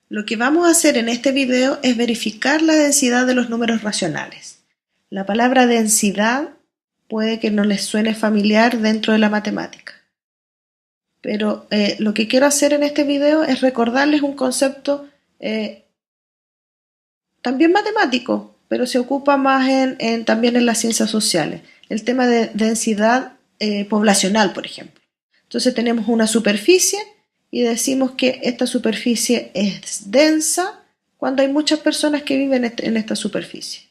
Lo que vamos a hacer en este video es verificar la densidad de los números racionales. La palabra densidad puede que no les suene familiar dentro de la matemática, pero lo que quiero hacer en este video es recordarles un concepto también matemático, pero se ocupa más también en las ciencias sociales. El tema de densidad poblacional, por ejemplo. Entonces tenemos una superficie y decimos que esta superficie es densa cuando hay muchas personas que viven en esta superficie.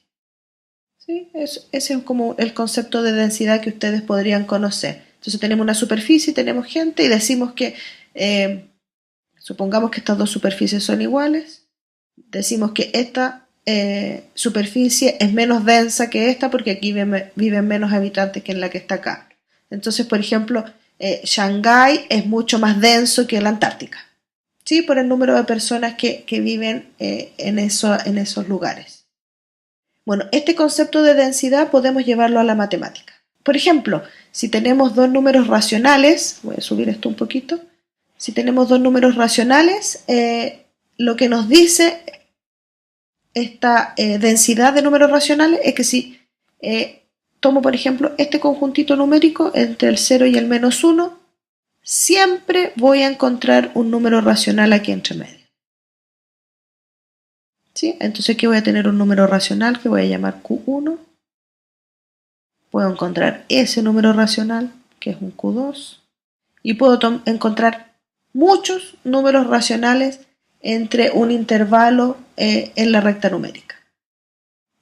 ¿Sí? Ese es como el concepto de densidad que ustedes podrían conocer. Entonces tenemos una superficie, tenemos gente y decimos que, supongamos que estas dos superficies son iguales, decimos que esta superficie es menos densa que esta porque aquí viven menos habitantes que en la que está acá. Entonces, por ejemplo, Shanghái es mucho más denso que la Antártica, ¿sí? Por el número de personas que viven en esos lugares. Bueno, este concepto de densidad podemos llevarlo a la matemática. Por ejemplo, si tenemos dos números racionales, voy a subir esto un poquito, si tenemos dos números racionales, lo que nos dice esta densidad de números racionales es que si tomo, por ejemplo, este conjuntito numérico entre el 0 y el menos 1, siempre voy a encontrar un número racional aquí entre medio. ¿Sí? Entonces aquí voy a tener un número racional que voy a llamar Q1. Puedo encontrar ese número racional, que es un Q2. Y puedo encontrar muchos números racionales entre un intervalo en la recta numérica.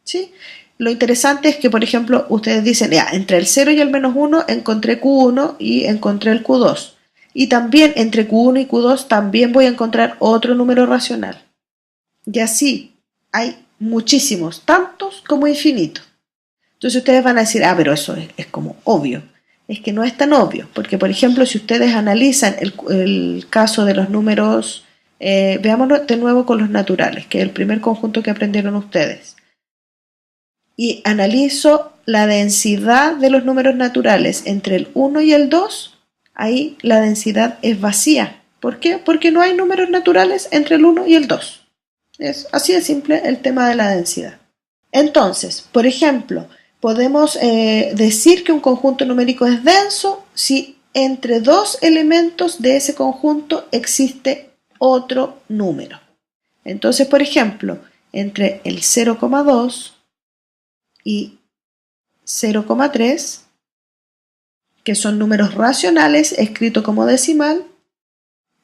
¿Sí? Lo interesante es que, por ejemplo, ustedes dicen, ya, entre el 0 y el menos 1 encontré Q1 y encontré el Q2. Y también entre Q1 y Q2 también voy a encontrar otro número racional. Y así hay muchísimos, tantos como infinitos. Entonces ustedes van a decir, pero eso es como obvio. Es que no es tan obvio, porque por ejemplo, si ustedes analizan el caso de los números, veámoslo de nuevo con los naturales, que es el primer conjunto que aprendieron ustedes. Y analizo la densidad de los números naturales entre el 1 y el 2, ahí la densidad es vacía. ¿Por qué? Porque no hay números naturales entre el 1 y el 2. Es así de simple el tema de la densidad. Entonces, por ejemplo, podemos decir que un conjunto numérico es denso si entre dos elementos de ese conjunto existe otro número. Entonces, por ejemplo, entre el 0,2 y 0,3, que son números racionales escritos como decimal,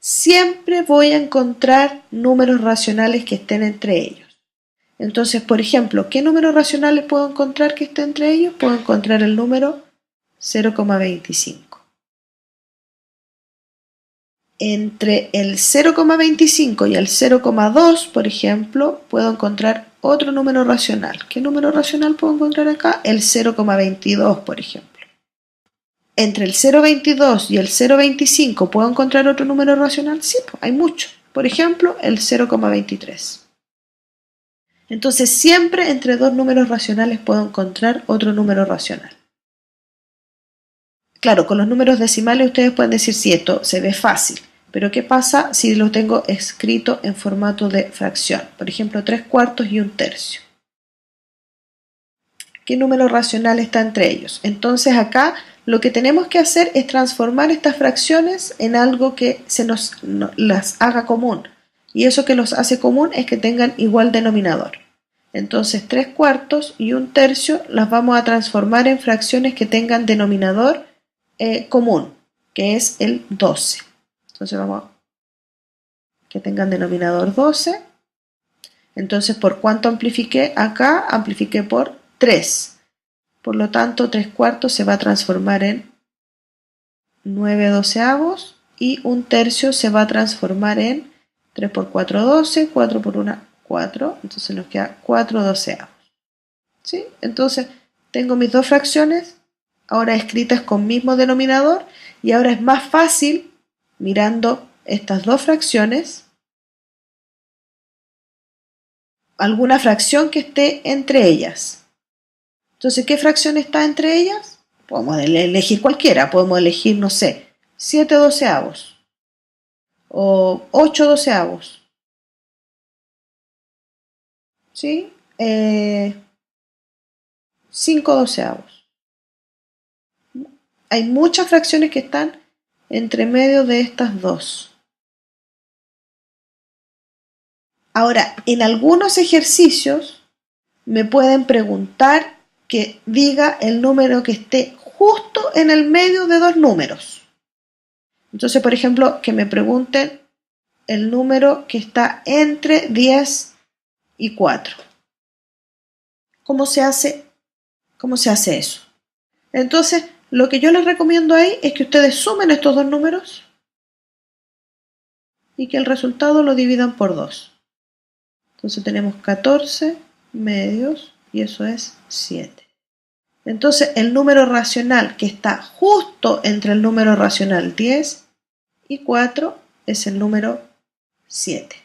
siempre voy a encontrar números racionales que estén entre ellos. Entonces, por ejemplo, ¿qué números racionales puedo encontrar que estén entre ellos? Puedo encontrar el número 0,25. Entre el 0,25 y el 0,2, por ejemplo, puedo encontrar otro número racional. ¿Qué número racional puedo encontrar acá? El 0,22, por ejemplo. Entre el 0,22 y el 0,25, ¿puedo encontrar otro número racional? Sí, pues hay muchos. Por ejemplo, el 0,23. Entonces, siempre entre dos números racionales puedo encontrar otro número racional. Claro, con los números decimales ustedes pueden decir, sí, esto se ve fácil, pero ¿qué pasa si lo tengo escrito en formato de fracción? Por ejemplo, 3/4 y 1/3. ¿Qué número racional está entre ellos? Entonces acá lo que tenemos que hacer es transformar estas fracciones en algo que las haga común. Y eso que los hace común es que tengan igual denominador. Entonces 3/4 y 1/3 las vamos a transformar en fracciones que tengan denominador común, que es el 12. Entonces vamos a que tengan denominador 12. Entonces, ¿por cuánto amplifiqué? Acá amplifiqué por 3. Por lo tanto, 3/4 se va a transformar en 9/12 y 1/3 se va a transformar en 3 por 4, 12, 4 por 1, 4. Entonces nos queda 4/12. ¿Sí? Entonces, tengo mis dos fracciones ahora escritas con mismo denominador y ahora es más fácil, mirando estas dos fracciones, alguna fracción que esté entre ellas. Entonces, ¿qué fracción está entre ellas? Podemos elegir cualquiera, podemos elegir, no sé, 7/12 o 8/12 ¿sí? 5/12. Hay muchas fracciones que están entre medio de estas dos. Ahora, en algunos ejercicios me pueden preguntar que diga el número que esté justo en el medio de dos números. Entonces, por ejemplo, que me pregunten el número que está entre 10 y 4. ¿Cómo se hace eso? Entonces, lo que yo les recomiendo ahí es que ustedes sumen estos dos números y que el resultado lo dividan por 2. Entonces tenemos 14 medios y eso es 7. Entonces el número racional que está justo entre el número racional 10 y 4 es el número 7.